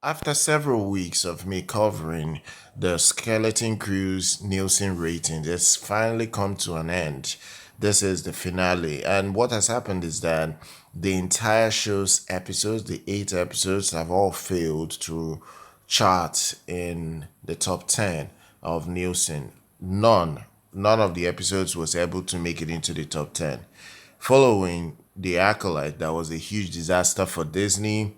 After several weeks of me covering the Skeleton Crew's Nielsen rating, it's finally come to an end. This is the finale. And what has happened is that the entire show's episodes, the 8 episodes, have all failed to chart in the top 10 of Nielsen. None of the episodes was able to make it into the top 10. Following the Acolyte, that was a huge disaster for Disney.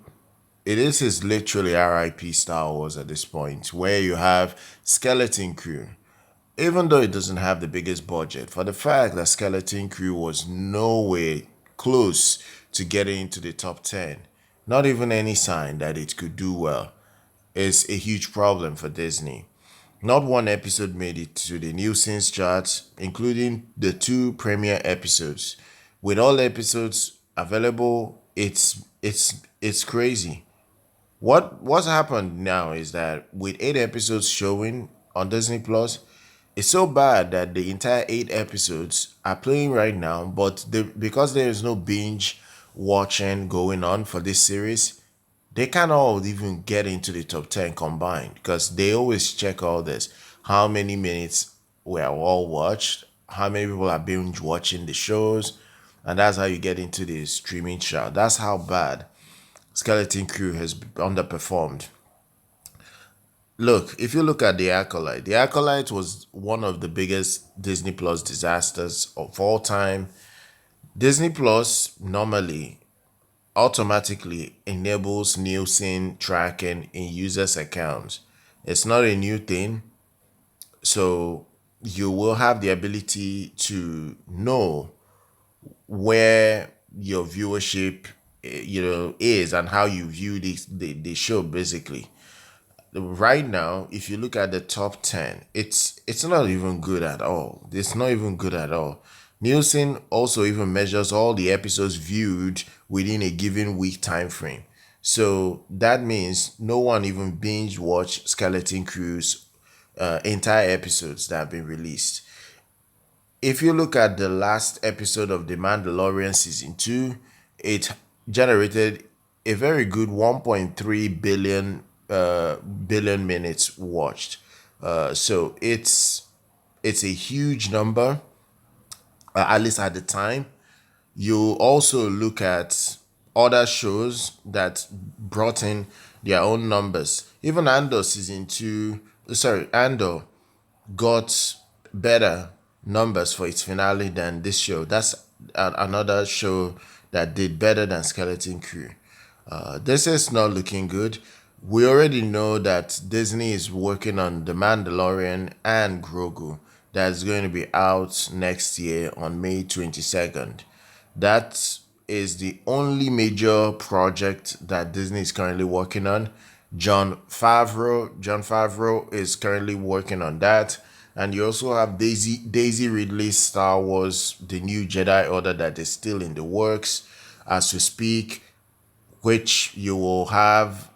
Is literally R.I.P. Star Wars at this point, where you have Skeleton Crew. Even though it doesn't have the biggest budget, for the fact that Skeleton Crew was nowhere close to getting into the top 10, not even any sign that it could do well, is a huge problem for Disney. Not one episode made it to the Nielsen's charts, including the two premiere episodes. With all episodes available, it's crazy. What's happened now is that with 8 episodes showing on Disney Plus, it's so bad that the entire 8 episodes are playing right now, but because there is no binge watching going on for this series, they can't all even get into the top 10 combined because they always check all this. How many minutes were all watched, how many people are binge watching the shows, and that's how you get into the streaming chart. That's how bad Skeleton Crew has underperformed. Look, if you look at The Acolyte was one of the biggest Disney Plus disasters of all time. Disney Plus normally automatically enables Nielsen tracking in users' accounts. It's not a new thing, so you will have the ability to know where your viewership is and how you view the show basically. Right now, if you look at the top 10, it's not even good at all. It's not even good at all. Nielsen also even measures all the episodes viewed within a given week time frame. So that means no one even binge watch Skeleton Crew's entire episodes that have been released. If you look at the last episode of The Mandalorian season 2, it generated a very good 1.3 billion minutes watched. So it's a huge number, at least at the time. You also look at other shows that brought in their own numbers. Even Andor got better numbers for its finale than this show. That's another show that did better than Skeleton Crew. This is not looking good. We already know that Disney is working on The Mandalorian and Grogu. That's going to be out next year on May 22nd. That is the only major project that Disney is currently working on. John Favreau is currently working on that. And you also have Daisy Ridley's Star Wars, The New Jedi Order, that is still in the works as we speak, which you will have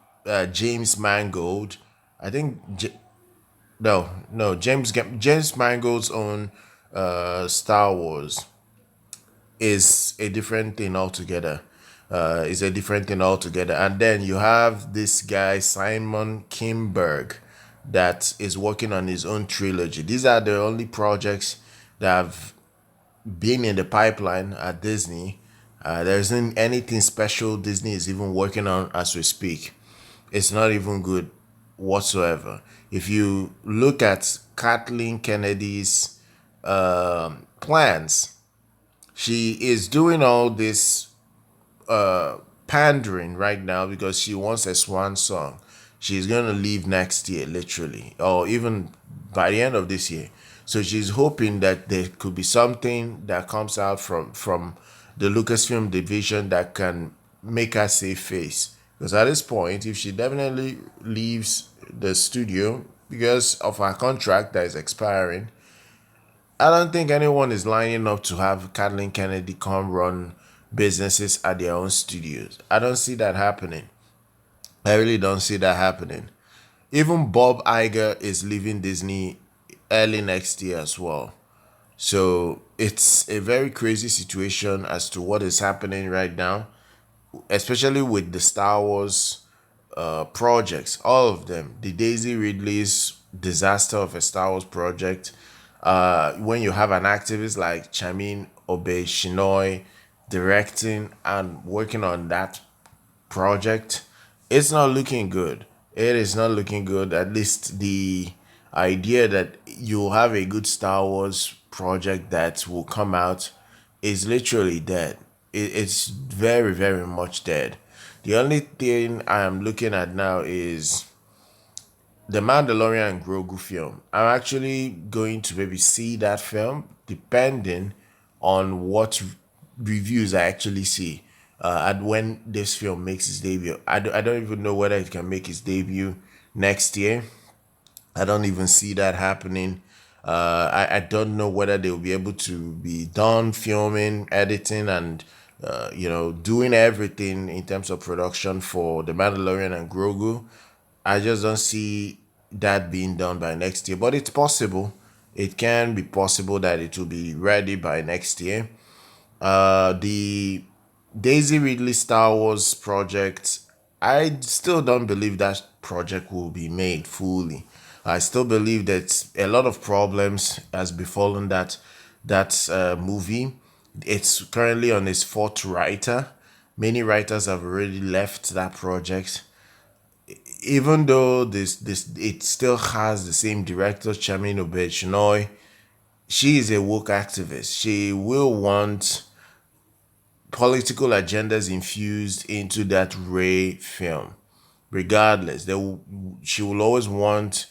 James Mangold. I think no, James Mangold's own Star Wars is a different thing altogether. Is a different thing altogether. And then you have this guy Simon Kimberg that is working on his own trilogy. These are the only projects that have been in the pipeline at Disney. There isn't anything special Disney is even working on as we speak. It's not even good whatsoever. If you look at Kathleen Kennedy's plans, she is doing all this pandering right now because she wants a swan song. She's going to leave next year, literally, or even by the end of this year. So she's hoping that there could be something that comes out from the Lucasfilm division that can make her save face. Because at this point, if she definitely leaves the studio because of her contract that is expiring, I don't think anyone is lining up to have Kathleen Kennedy come run businesses at their own studios. I don't see that happening. I really don't see that happening. Even Bob Iger is leaving Disney early next year as well. So it's a very crazy situation as to what is happening right now, especially with the Star Wars projects, all of them. The Daisy Ridley's disaster of a Star Wars project. When you have an activist like Chamin Obey Shinoy directing and working on that project, it's not looking good. It is not looking good. At least the idea that you'll have a good Star Wars project that will come out is literally dead. It's very, very much dead. The only thing I am looking at now is the Mandalorian and Grogu film. I'm actually going to maybe see that film depending on what reviews I actually see. And when this film makes its debut, I don't even know whether it can make its debut next year. I don't even see that happening. I don't know whether they'll be able to be done filming, editing, and doing everything in terms of production for The Mandalorian and Grogu. I just don't see that being done by next year, but it's possible. It can be possible that it will be ready by next year. The Daisy Ridley Star Wars project, I still don't believe that project will be made fully. I still believe that a lot of problems has befallen that movie. It's currently on its fourth writer. Many writers have already left that project. Even though this it still has the same director, Chamin Obed, she is a woke activist. She will want political agendas infused into that Ray film. Regardless, she will always want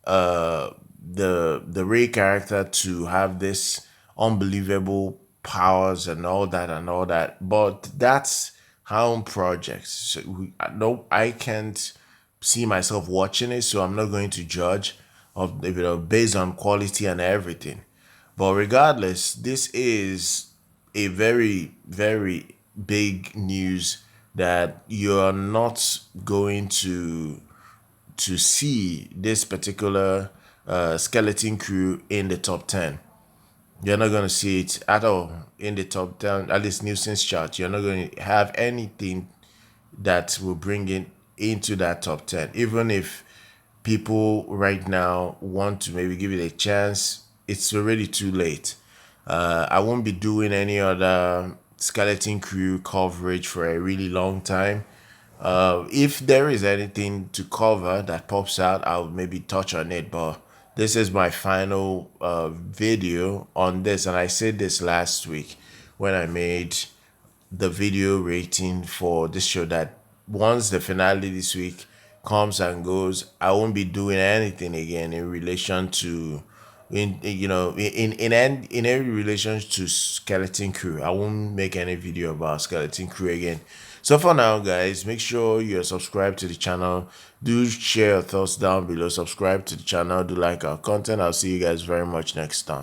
the Ray character to have this unbelievable powers and all that and all that. But that's her own projects. So no, I can't see myself watching it, so I'm not going to judge of based on quality and everything. But regardless, this is a very, very big news that you're not going to see this particular skeleton crew in the top 10. You're not going to see it at all in the top 10, at least Nielsen's chart. You're not going to have anything that will bring it into that top 10. Even if people right now want to maybe give it a chance, it's already too late. I won't be doing any other skeleton crew coverage for a really long time. If there is anything to cover that pops out, I'll maybe touch on it. But this is my final video on this, and I said this last week when I made the video rating for this show that once the finale this week comes and goes, I won't be doing anything again in relation to in every relation to Skeleton Crew. I won't make any video about Skeleton Crew again. So for now, guys, make sure you're subscribed to the channel. Do share your thoughts down below. Subscribe to the channel. Do like our content. I'll see you guys very much next time.